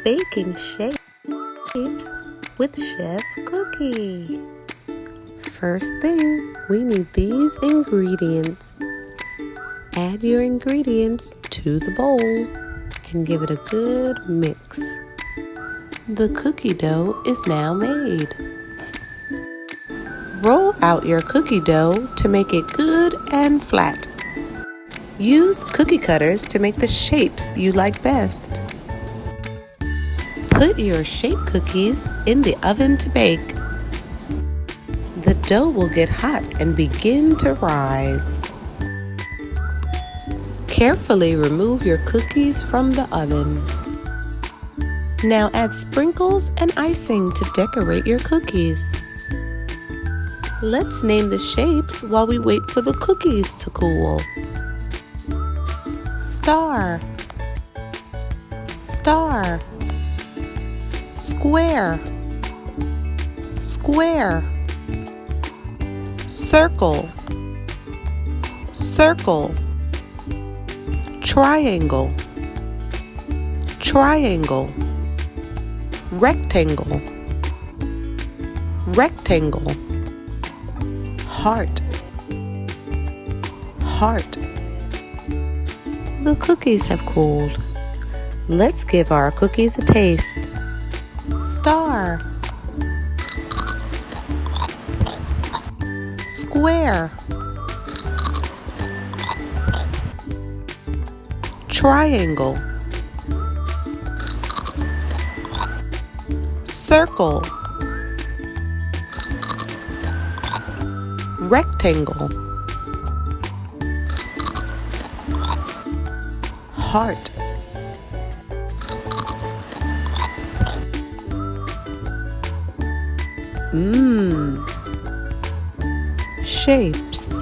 Baking shapes with Chef Cookie. First thing, we need these ingredients. Add your ingredients to the bowl and give it a good mix. The cookie dough is now made. Roll out your cookie dough to make it good and flat. Use cookie cutters to make the shapes you like best. Put your shape cookies in the oven to bake. The dough will get hot and begin to rise. Carefully remove your cookies from the oven. Now add sprinkles and icing to decorate your cookies. Let's name the shapes while we wait for the cookies to cool. Star, star. Square, square. Circle, circle. Triangle, triangle. Rectangle, rectangle. Heart, heart. The cookies have cooled. Let's give our cookies a taste. Star, square, triangle, circle, rectangle, heart. Shapes.